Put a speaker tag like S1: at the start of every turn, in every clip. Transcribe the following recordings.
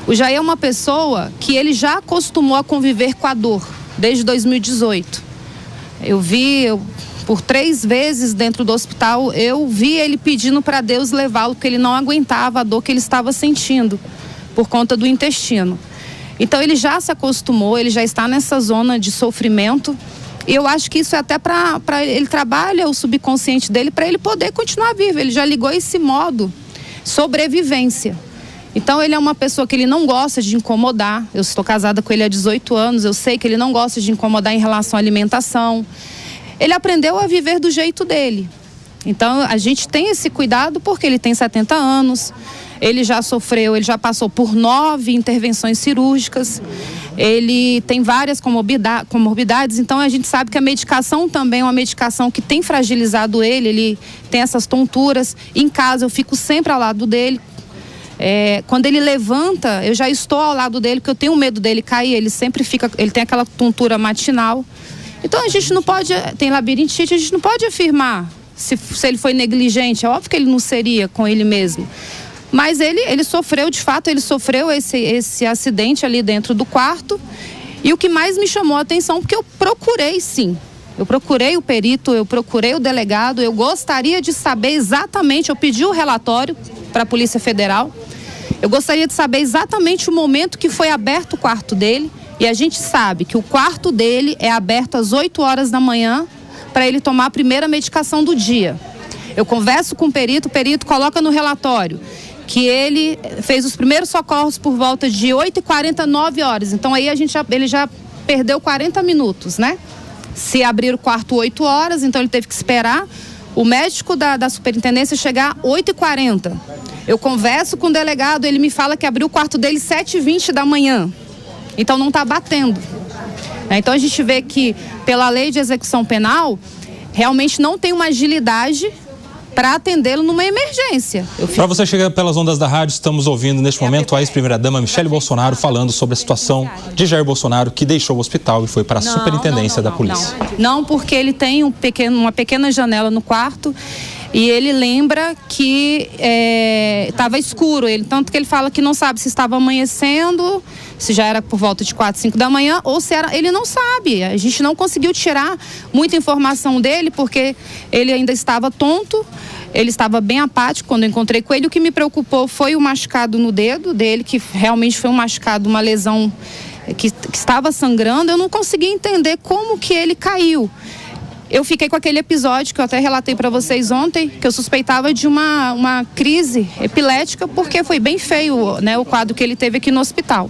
S1: O Jair é uma pessoa que ele já acostumou a conviver com a dor desde 2018. Por 3 vezes dentro do hospital, eu vi ele pedindo para Deus levá-lo, porque ele não aguentava a dor que ele estava sentindo por conta do intestino. Então ele já se acostumou, ele já está nessa zona de sofrimento. E eu acho que isso é até para ele trabalha o subconsciente dele para ele poder continuar vivo. Ele já ligou esse modo sobrevivência. Então ele é uma pessoa que ele não gosta de incomodar. Eu estou casada com ele há 18 anos, eu sei que ele não gosta de incomodar em relação à alimentação. Ele aprendeu a viver do jeito dele. Então a gente tem esse cuidado porque ele tem 70 anos, ele já passou por 9 intervenções cirúrgicas, ele tem várias comorbidades, então a gente sabe que a medicação também é uma medicação que tem fragilizado ele tem essas tonturas. Em casa eu fico sempre ao lado dele. Quando ele levanta, eu já estou ao lado dele, porque eu tenho medo dele cair, ele tem aquela tontura matinal. Então a gente não pode, tem labirintite, a gente não pode afirmar se ele foi negligente, é óbvio que ele não seria com ele mesmo. Mas ele sofreu, de fato, esse acidente ali dentro do quarto. E o que mais me chamou a atenção, porque eu procurei sim, eu procurei o perito, eu procurei o delegado, eu gostaria de saber exatamente, eu pedi o relatório para a Polícia Federal, eu gostaria de saber exatamente o momento que foi aberto o quarto dele. E a gente sabe que o quarto dele é aberto às 8 horas da manhã para ele tomar a primeira medicação do dia. Eu converso com o perito coloca no relatório que ele fez os primeiros socorros por volta de 8h40, 9 horas. Então aí ele já perdeu 40 minutos, né? Se abrir o quarto 8 horas, então ele teve que esperar o médico da superintendência chegar 8h40. Eu converso com o delegado, ele me fala que abriu o quarto dele 7h20 da manhã. Então não está batendo. Então a gente vê que pela lei de execução penal, realmente não tem uma agilidade para atendê-lo numa emergência.
S2: Para você chegar pelas ondas da rádio, estamos ouvindo neste momento a ex-primeira-dama Michele Bolsonaro falando sobre a situação de Jair Bolsonaro, que deixou o hospital e foi para a superintendência da polícia.
S1: Não, porque ele tem uma pequena janela no quarto. E ele lembra que estava escuro, tanto que ele fala que não sabe se estava amanhecendo, se já era por volta de 4, 5 da manhã, ou se era, ele não sabe. A gente não conseguiu tirar muita informação dele, porque ele ainda estava tonto, ele estava bem apático quando eu encontrei com ele. O que me preocupou foi o machucado no dedo dele, que realmente foi um machucado, uma lesão que estava sangrando. Eu não consegui entender como que ele caiu. Eu fiquei com aquele episódio que eu até relatei para vocês ontem, que eu suspeitava de uma crise epilética, porque foi bem feio, né, o quadro que ele teve aqui no hospital.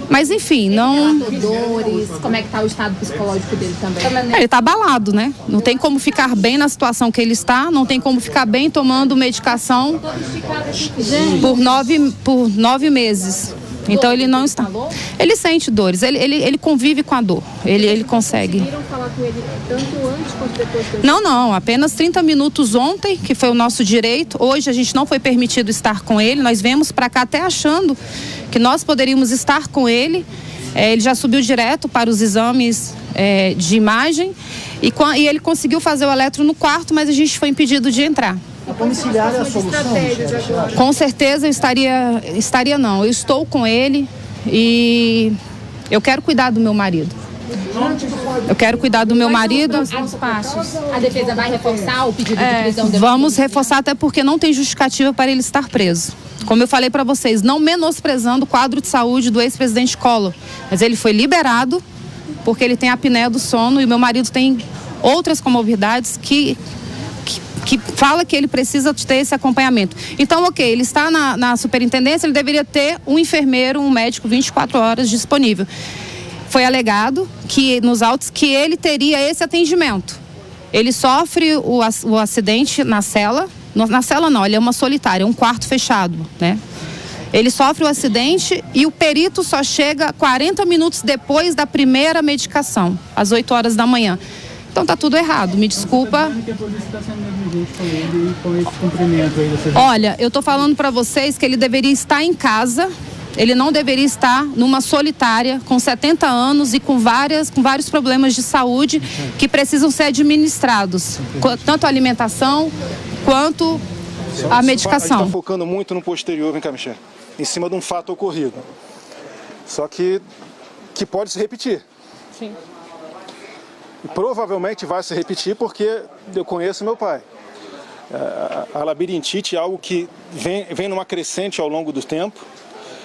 S1: Mas enfim, não...
S3: Dores, como é que tá o estado psicológico dele também?
S1: Ele está abalado, né? Não tem como ficar bem na situação que ele está, não tem como ficar bem tomando medicação por 9 meses. Então ele não está. Ele sente dores, ele convive com a dor, ele consegue.
S3: Conseguiram falar com ele tanto antes quanto depois?
S1: Não, apenas 30 minutos ontem, que foi o nosso direito. Hoje a gente não foi permitido estar com ele, nós viemos para cá até achando que nós poderíamos estar com ele. Ele já subiu direto para os exames de imagem e ele conseguiu fazer o eletro no quarto, mas a gente foi impedido de entrar.
S4: A domiciliar é a solução?
S1: Com certeza eu estaria não. Eu estou com ele e eu quero cuidar do meu marido. Eu quero cuidar do meu marido.
S3: A defesa vai reforçar o pedido de prisão dele?
S1: Vamos reforçar, até porque não tem justificativa para ele estar preso. Como eu falei para vocês, não menosprezando o quadro de saúde do ex-presidente Collor, mas ele foi liberado porque ele tem apneia do sono e meu marido tem outras comorbidades que fala que ele precisa ter esse acompanhamento. Então, ok, ele está na superintendência, ele deveria ter um enfermeiro, um médico 24 horas disponível. Foi alegado que nos autos que ele teria esse atendimento. Ele sofre o acidente na cela. Na cela não, ele é uma solitária, um quarto fechado, né? Ele sofre o acidente e o perito só chega 40 minutos depois da primeira medicação, às 8 horas da manhã. Então tá tudo errado, me desculpa. Olha, eu tô falando para vocês que ele deveria estar em casa, ele não deveria estar numa solitária com 70 anos e com vários problemas de saúde que precisam ser administrados, tanto a alimentação quanto a medicação.
S4: A gente está focando muito no posterior, vem cá, Michele, em cima de um fato ocorrido.
S5: Só que pode se repetir.
S1: Sim.
S5: E provavelmente vai se repetir porque eu conheço meu pai. A labirintite é algo que vem numa crescente ao longo do tempo,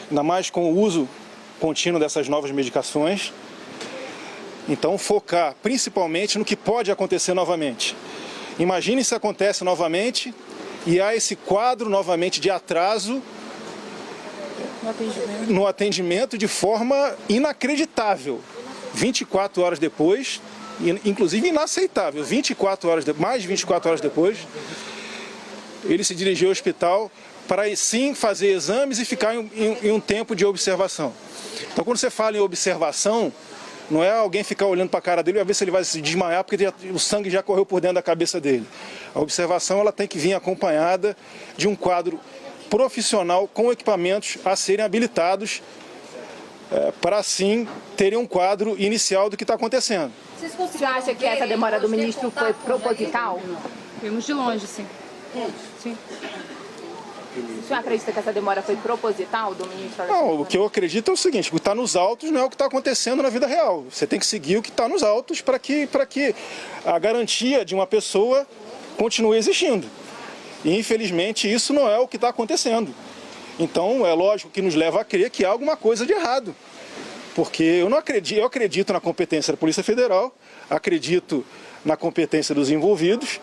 S5: ainda mais com o uso contínuo dessas novas medicações. Então, focar principalmente no que pode acontecer novamente. Imagine se acontece novamente e há esse quadro novamente de atraso no atendimento de forma inacreditável. 24 horas depois, inclusive inaceitável, mais de 24 horas depois, ele se dirigiu ao hospital para sim fazer exames e ficar em um tempo de observação. Então, quando você fala em observação, não é alguém ficar olhando para a cara dele e ver se ele vai se desmaiar porque o sangue já correu por dentro da cabeça dele. A observação ela tem que vir acompanhada de um quadro profissional com equipamentos a serem habilitados para assim terem um quadro inicial do que está acontecendo.
S3: Você acha que essa demora do ministro foi proposital?
S1: Vimos de longe, sim. Sim.
S3: O senhor acredita que essa demora foi proposital do ministro?
S5: Não, o que eu acredito é o seguinte, o que está nos autos não é o que está acontecendo na vida real. Você tem que seguir o que está nos autos para que a garantia de uma pessoa continue existindo. E infelizmente isso não é o que está acontecendo. Então é lógico que nos leva a crer que há alguma coisa de errado. Porque eu acredito na competência da Polícia Federal, acredito na competência dos envolvidos,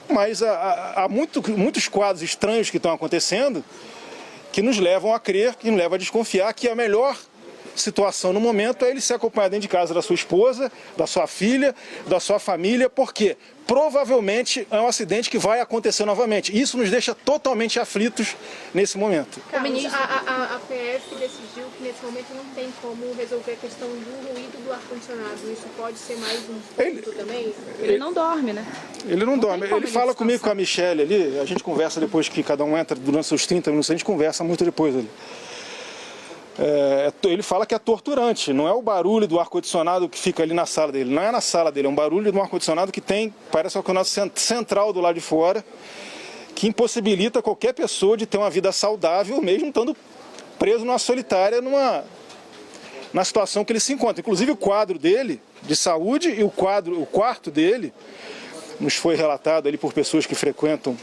S5: mas há muitos quadros estranhos que estão acontecendo que nos levam a crer, que nos levam a desconfiar que a melhor situação no momento é ele se acompanhar dentro de casa da sua esposa, da sua filha, da sua família, porque provavelmente é um acidente que vai acontecer novamente. Isso nos deixa totalmente aflitos nesse momento.
S6: Carlos, a PF decidiu que nesse momento não tem como resolver a questão do ruído do ar-condicionado. Isso pode ser mais um ponto também?
S1: Ele não dorme, né?
S5: Ele não dorme. Ele fala comigo, com a Michelle ali, a gente conversa depois que cada um entra, durante seus 30 minutos, a gente conversa muito depois ali. Ele fala que é torturante, não é o barulho do ar-condicionado que fica ali na sala dele, não é na sala dele, é um barulho do ar-condicionado que tem, parece um ar-condicionado central do lado de fora, que impossibilita qualquer pessoa de ter uma vida saudável, mesmo estando preso numa solitária, na situação que ele se encontra. Inclusive o quadro dele, de saúde, e o quarto dele, nos foi relatado ali por pessoas que frequentam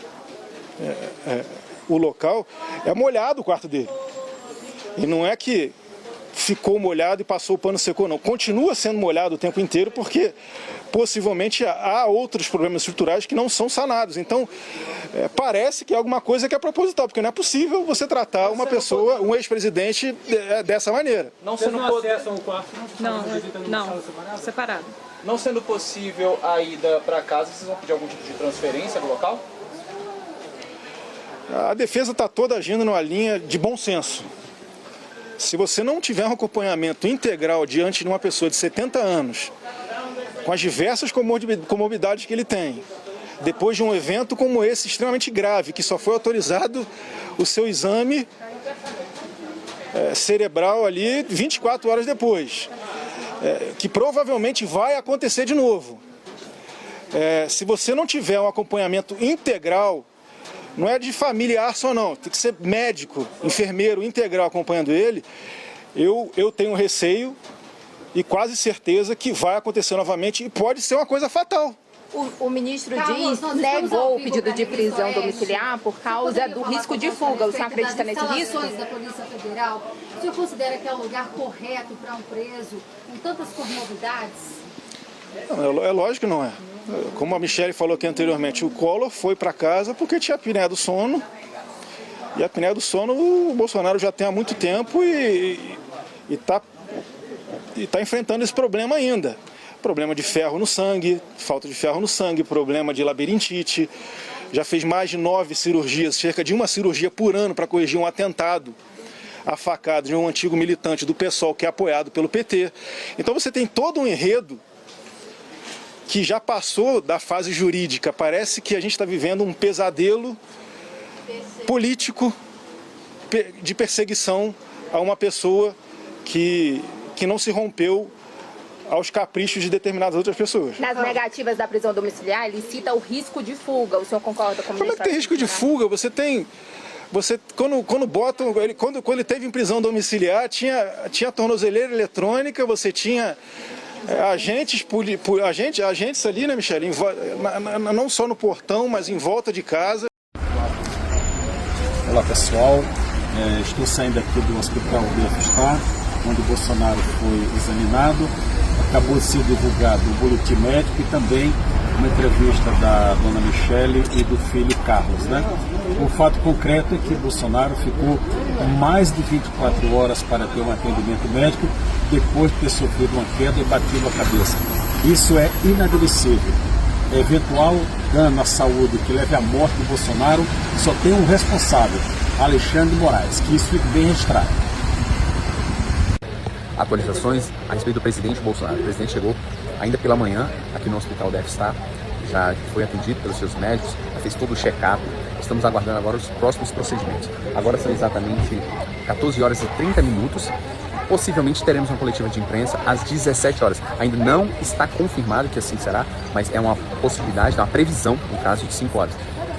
S5: o local, é molhado o quarto dele. E não é que ficou molhado e passou o pano secou, não. Continua sendo molhado o tempo inteiro porque possivelmente há outros problemas estruturais que não são sanados. Então, parece que é alguma coisa que é proposital, porque não é possível você tratar uma pessoa, um ex-presidente, dessa maneira.
S7: Não sendo acesso ao quarto,
S1: Não, separado.
S7: Não sendo possível a ida para casa, vocês vão pedir algum tipo de transferência do local?
S5: A defesa está toda agindo numa linha de bom senso. Se você não tiver um acompanhamento integral diante de uma pessoa de 70 anos, com as diversas comorbidades que ele tem, depois de um evento como esse extremamente grave, que só foi autorizado o seu exame cerebral ali 24 horas depois, que provavelmente vai acontecer de novo. Se você não tiver um acompanhamento integral, não é de familiar só não, tem que ser médico, enfermeiro integral acompanhando ele, eu tenho receio e quase certeza que vai acontecer novamente e pode ser uma coisa fatal.
S3: O ministro negou o pedido de prisão domiciliar por causa do risco de fuga. O senhor acredita nesse risco?
S8: Da Polícia Federal, o senhor considera que é o lugar correto para um preso com tantas comorbidades?
S5: Não, é lógico que não é. Como a Michelle falou aqui anteriormente, o Collor foi para casa porque tinha apneia do sono. E a apneia do sono o Bolsonaro já tem há muito tempo e está enfrentando esse problema ainda. Problema de ferro no sangue, falta de ferro no sangue, problema de labirintite. Já fez mais de 9 cirurgias, cerca de uma cirurgia por ano para corrigir um atentado à facada de um antigo militante do PSOL que é apoiado pelo PT. Então você tem todo um enredo que já passou da fase jurídica. Parece que a gente está vivendo um pesadelo político de perseguição a uma pessoa que não se rompeu aos caprichos de determinadas outras pessoas.
S3: Nas negativas da prisão domiciliar, ele cita o risco de fuga. O senhor concorda com o ministro?
S5: Como é que tem risco de fuga? Você tem Você, quando botam, quando ele teve em prisão domiciliar, tinha tornozeleira eletrônica, você tinha agentes ali, né, Michele? Não só no portão, mas em volta de casa.
S9: Olá pessoal, estou saindo aqui do Hospital BFStar, onde o Bolsonaro foi examinado. Acabou de ser divulgado o boletim médico e também uma entrevista da dona Michele e do filho Carlos, né? O fato concreto é que Bolsonaro ficou mais de 24 horas para ter um atendimento médico depois de ter sofrido uma queda e batido a cabeça. Isso é inadmissível. Eventual dano à saúde que leve à morte de Bolsonaro só tem um responsável, Alexandre de Moraes, que isso fique bem registrado.
S10: Atualizações a respeito do presidente Bolsonaro. O presidente chegou ainda pela manhã aqui no Hospital BFStar, já foi atendido pelos seus médicos, já fez todo o check-up. Estamos aguardando agora os próximos procedimentos. Agora são exatamente 14 horas e 30 minutos. Possivelmente teremos uma coletiva de imprensa às 17 horas. Ainda não está confirmado que assim será, mas é uma possibilidade, uma previsão, no caso de 5 horas.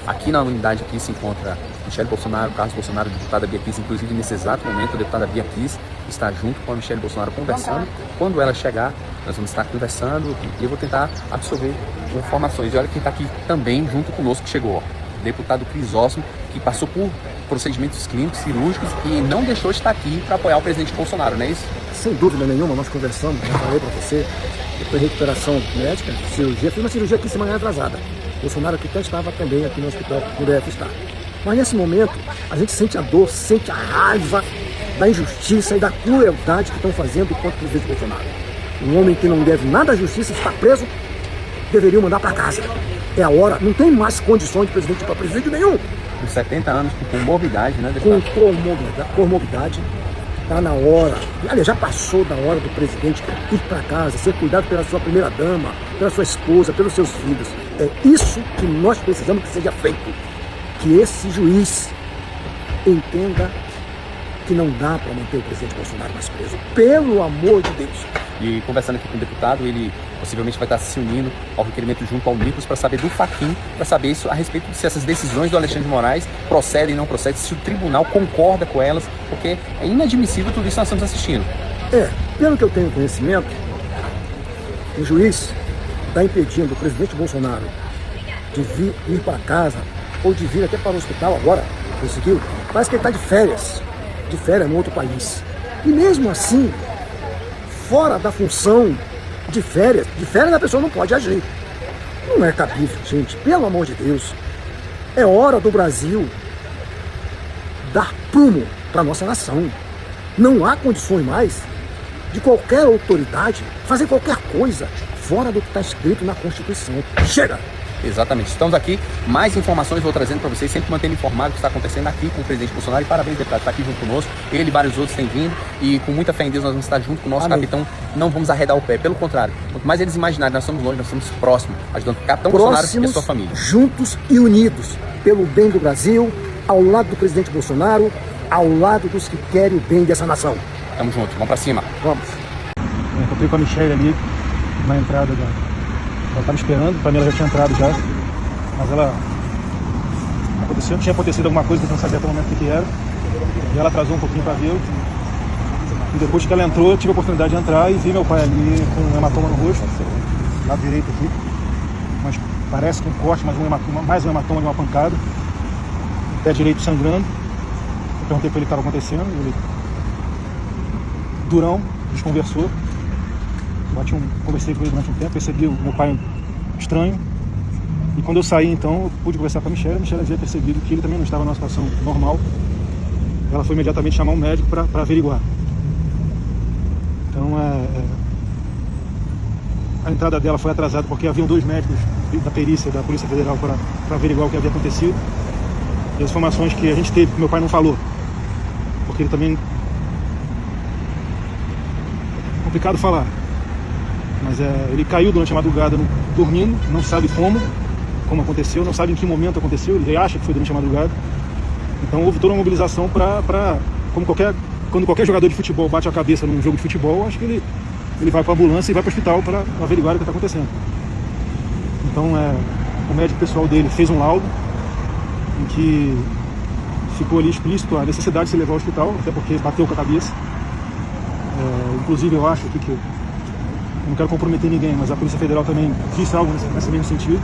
S10: Aqui na unidade aqui se encontra Michele Bolsonaro, Carlos Bolsonaro, a deputada Bia Kiss. Inclusive nesse exato momento a deputada Bia Kiss está junto com a Michele Bolsonaro conversando. Quando ela chegar, nós vamos estar conversando e eu vou tentar absorver informações. E olha quem está aqui também junto conosco que chegou, ó. O deputado Crisóstomo, que passou por procedimentos clínicos, cirúrgicos e não deixou de estar aqui para apoiar o presidente Bolsonaro, não é isso?
S4: Sem dúvida nenhuma, nós conversamos, já falei para você, depois de recuperação médica, cirurgia, fiz uma cirurgia aqui semana atrasada. Bolsonaro aqui estava também aqui no hospital do BFStar. Mas nesse momento, a gente sente a dor, sente a raiva da injustiça e da crueldade que estão fazendo contra o presidente Bolsonaro. Um homem que não deve nada à justiça, está preso, deveriam mandar para casa. É a hora, não tem mais condições de presidente para presídio nenhum.
S10: Com 70 anos, com comorbidade, né,
S4: deputado? Com comorbidade, está na hora, aliás, já passou da hora do presidente ir para casa, ser cuidado pela sua primeira-dama, pela sua esposa, pelos seus filhos. É isso que nós precisamos que seja feito. Que esse juiz entenda que não dá para manter o presidente Bolsonaro mais preso. Pelo amor de Deus.
S10: E conversando aqui com o deputado, ele possivelmente vai estar se unindo ao requerimento junto ao Nicolas para saber do Fachin, para saber isso a respeito de se essas decisões do Alexandre de Moraes procedem ou não procedem, se o tribunal concorda com elas, porque é inadmissível tudo isso que nós estamos assistindo.
S4: Pelo que eu tenho conhecimento, o juiz está impedindo o presidente Bolsonaro de ir para casa ou de vir até para o hospital agora, conseguiu? Parece que ele está de férias no outro país. E mesmo assim, fora da função de férias a pessoa não pode agir. Não é cabível, gente, pelo amor de Deus. É hora do Brasil dar prumo para a nossa nação. Não há condições mais de qualquer autoridade fazer qualquer coisa fora do que está escrito na Constituição. Chega!
S10: Exatamente. Estamos aqui, mais informações vou trazendo para vocês, sempre mantendo informado o que está acontecendo aqui com o presidente Bolsonaro. E parabéns, deputado, está aqui junto conosco. Ele e vários outros têm vindo e com muita fé em Deus nós vamos estar junto com o nosso capitão. Não vamos arredar o pé, pelo contrário. Quanto mais eles imaginarem, nós estamos longe, nós estamos próximos, ajudando o capitão Bolsonaro e a sua família.
S4: Juntos e unidos, pelo bem do Brasil, ao lado do presidente Bolsonaro, ao lado dos que querem o bem dessa nação.
S10: Tamo junto, vamos para cima.
S4: Vamos.
S11: Eu encontrei com a Michele ali, na entrada da... Ela estava esperando, para mim ela já tinha entrado já, mas ela tinha acontecido alguma coisa que eu não sabia até o momento o que era, e ela atrasou um pouquinho para ver, e depois que ela entrou, eu tive a oportunidade de entrar e vi meu pai ali com um hematoma no rosto, lado direito aqui, mas parece com um corte, mais um hematoma de uma pancada, pé direito sangrando. Eu perguntei para ele o que estava acontecendo, ele, durão, desconversou. Conversei com ele durante um tempo, percebi o meu pai estranho. E quando eu saí, então, eu pude conversar com a Michele havia percebido que ele também não estava numa situação normal. Ela foi imediatamente chamar um médico para averiguar. Então, a entrada dela foi atrasada porque haviam 2 médicos da perícia da Polícia Federal para averiguar o que havia acontecido. E as informações que a gente teve, que meu pai não falou, porque ele também... É complicado falar. Mas ele caiu durante a madrugada dormindo, não sabe como aconteceu, não sabe em que momento aconteceu, ele acha que foi durante a madrugada. Então houve toda uma mobilização quando qualquer jogador de futebol bate a cabeça num jogo de futebol, acho que ele vai para a ambulância e vai para o hospital para averiguar o que está acontecendo. Então o médico pessoal dele fez um laudo em que ficou ali explícito a necessidade de se levar ao hospital, até porque bateu com a cabeça. Inclusive eu acho que eu não quero comprometer ninguém, mas a Polícia Federal também disse algo nesse mesmo sentido.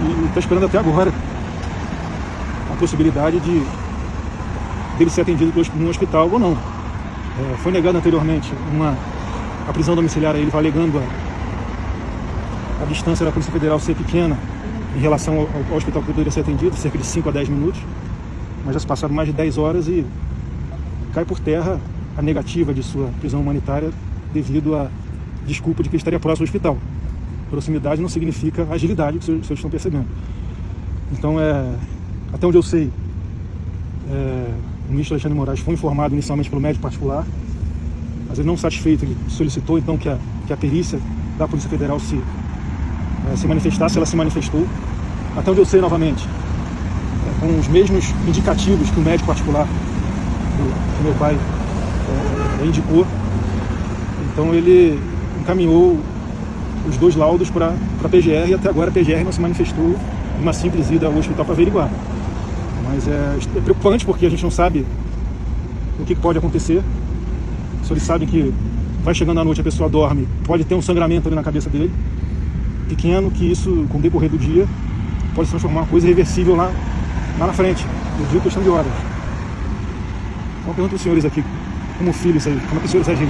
S11: E está esperando até agora a possibilidade dele ser atendido no hospital ou não. Foi negado anteriormente a prisão domiciliar a ele, alegando a distância da Polícia Federal ser pequena em relação ao hospital que poderia ser atendido, cerca de 5 a 10 minutos. Mas já se passaram mais de 10 horas e cai por terra a negativa de sua prisão humanitária devido à desculpa de que ele estaria próximo ao hospital. Proximidade não significa agilidade, que os senhores estão percebendo. Então, até onde eu sei, o ministro Alexandre de Moraes foi informado inicialmente pelo médico particular, mas ele não satisfeito, ele solicitou então que a perícia da Polícia Federal se manifestasse. Ela se manifestou. Até onde eu sei, novamente, com os mesmos indicativos que o médico particular que meu pai indicou. Então ele encaminhou os 2 laudos para a PGR e até agora a PGR não se manifestou em uma simples ida ao hospital para averiguar. Mas é preocupante porque a gente não sabe o que pode acontecer. Os senhores sabem que vai chegando à noite, a pessoa dorme, pode ter um sangramento ali na cabeça dele, pequeno, que isso, com o decorrer do dia, pode se transformar em uma coisa irreversível lá na frente. Eu digo questão de horas. Então, pergunto aos senhores aqui, como filho, isso aí, como é que os senhores agem?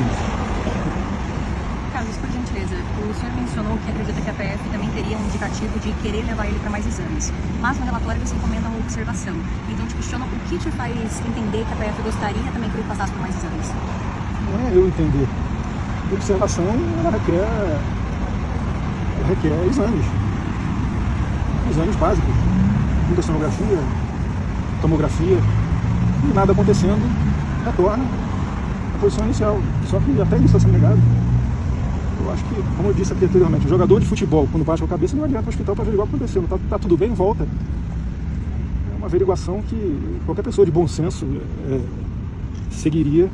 S12: Carlos, por gentileza, o senhor mencionou que acredita que a PF também teria um indicativo de querer levar ele para mais exames, mas no relatório você recomenda uma observação. Então te questiono o que te faz entender que a PF gostaria também que ele passasse por mais exames?
S11: Não é eu entender. A observação, ela requer exames básicos, muita sonografia, tomografia, e nada acontecendo, retorna à posição inicial. Só que até isso está sendo negado. Eu acho que, como eu disse aqui anteriormente, o jogador de futebol, quando bate com a cabeça, não adianta para o hospital para averiguar o que aconteceu. Tá tudo bem, volta. É uma averiguação que qualquer pessoa de bom senso seguiria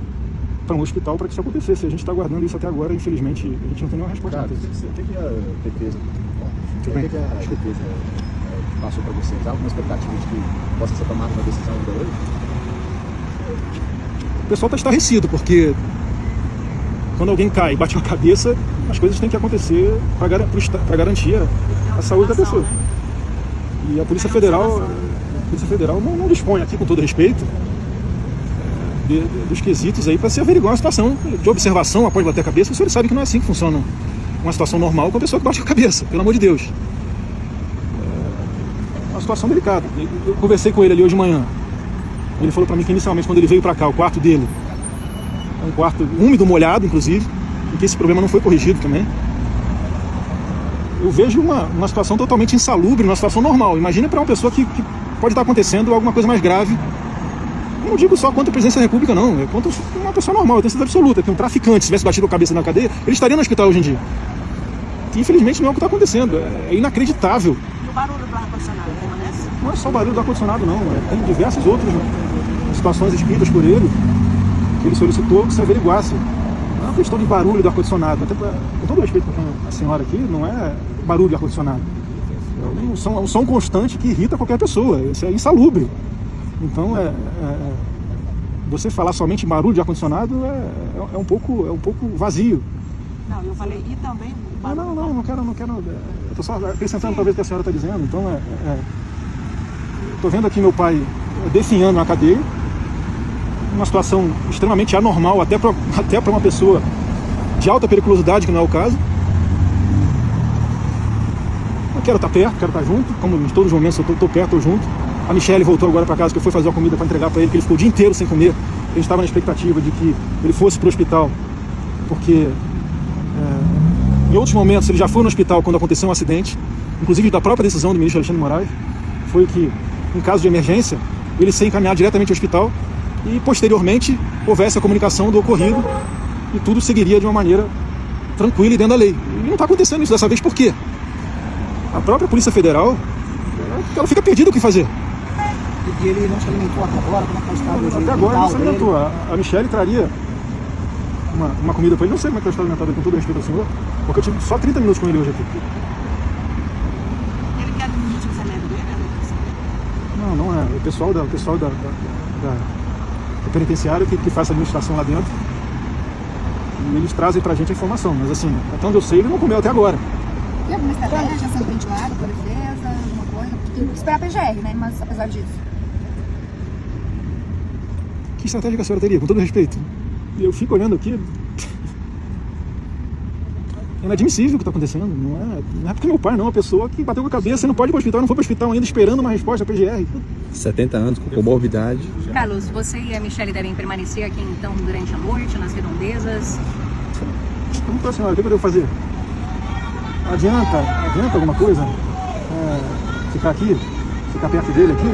S11: para um hospital para que isso acontecesse. A gente está aguardando isso até agora, infelizmente, a gente não tem nenhuma resposta.
S10: Cara, o que a defesa passou para vocês? Há alguma expectativa de que possa ser tomada uma decisão ainda hoje?
S11: O pessoal está estarrecido, porque quando alguém cai e bate com a cabeça, as coisas têm que acontecer para garantir a saúde da pessoa. E a Polícia Federal não dispõe aqui, com todo respeito, dos quesitos aí para se averiguar uma situação de observação após bater a cabeça. Os senhores sabem que não é assim que funciona uma situação normal com a pessoa que bate a cabeça, pelo amor de Deus. É uma situação delicada. Eu conversei com ele ali hoje de manhã. Ele falou para mim que inicialmente, quando ele veio para cá, o quarto dele é um quarto úmido, molhado, inclusive, e que esse problema não foi corrigido também. Eu vejo uma situação totalmente insalubre, uma situação normal. Imagina para uma pessoa que pode estar acontecendo alguma coisa mais grave. Não digo só contra a presidência da República, não. É contra uma pessoa normal, eu tenho certeza absoluta. Que um traficante, se tivesse batido a cabeça na cadeia, ele estaria no hospital hoje em dia. E, infelizmente, não é o que está acontecendo. É inacreditável.
S12: E o barulho do ar-condicionado permanece?
S11: Não é só o barulho do ar-condicionado, não. Tem diversas outras situações escritas por ele, que ele solicitou que se averiguasse. Não é uma questão de barulho do ar-condicionado. Até com todo respeito com a senhora aqui, não é barulho do ar-condicionado. É um som constante que irrita qualquer pessoa. Isso é insalubre. Então, você falar somente em barulho de ar-condicionado é um pouco vazio.
S12: Não, eu falei, e também barulho...
S11: Não quero. Eu estou só acrescentando talvez o que a senhora está dizendo. Então, estou vendo aqui meu pai definhando na cadeia, uma situação extremamente anormal, até para uma pessoa de alta periculosidade, que não é o caso. Eu quero estar perto, quero estar junto, como em todos os momentos eu estou perto, estou junto. A Michelle voltou agora para casa, que eu fui fazer uma comida para entregar para ele, que ele ficou o dia inteiro sem comer. A gente estava na expectativa de que ele fosse para o hospital, porque em outros momentos ele já foi no hospital quando aconteceu um acidente, inclusive da própria decisão do ministro Alexandre de Moraes, foi que, em caso de emergência, ele ser encaminhado diretamente ao hospital e, posteriormente, houvesse a comunicação do ocorrido e tudo seguiria de uma maneira tranquila e dentro da lei. E não está acontecendo isso dessa vez, por quê? A própria Polícia Federal, ela fica perdida o que fazer.
S4: E ele não se alimentou até agora? Como é que está o estado?
S11: Até agora não se alimentou. A Michelle traria uma comida para ele. Não sei como é que está o estado alimentado, com todo respeito ao senhor, porque eu tive só 30 minutos com ele hoje aqui.
S12: Ele quer admitir o remédio dele?
S11: não é. O pessoal da penitenciária que faz a administração lá dentro. E eles trazem pra gente a informação. Mas assim, até onde eu sei, ele não comeu até agora.
S8: E alguma estratégia sendo ventilada por defesa, alguma coisa? Porque tem que esperar a PGR, né? Mas apesar disso.
S11: Que estratégia que a senhora teria, com todo respeito? Eu fico olhando aqui. É inadmissível o que está acontecendo. Não é porque meu pai não, é uma pessoa que bateu com a cabeça e não pode ir para o hospital, não foi para o hospital ainda esperando uma resposta da PGR.
S10: 70 anos, com comorbidade.
S12: Carlos, você e a Michelle devem permanecer aqui então durante a noite, nas redondezas?
S11: Então, senhora, o que eu devo fazer? Adianta alguma coisa? Ficar aqui? Ficar perto dele aqui?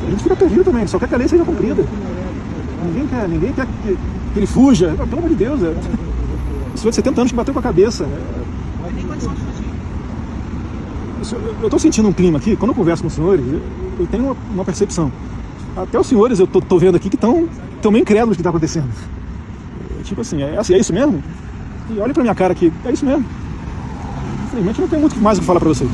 S11: A gente fica perdido também, só quer que a lei seja cumprida. Ninguém quer que ele fuja. Pelo amor de Deus, um senhor de 70 anos que bateu com a cabeça. Eu estou sentindo um clima aqui, quando eu converso com os senhores, eu tenho uma percepção. Até os senhores eu estou vendo aqui que estão meio incrédulos do que está acontecendo. Tipo assim, é isso mesmo? E olha pra minha cara aqui, é isso mesmo. Infelizmente não tem muito mais o que falar pra vocês.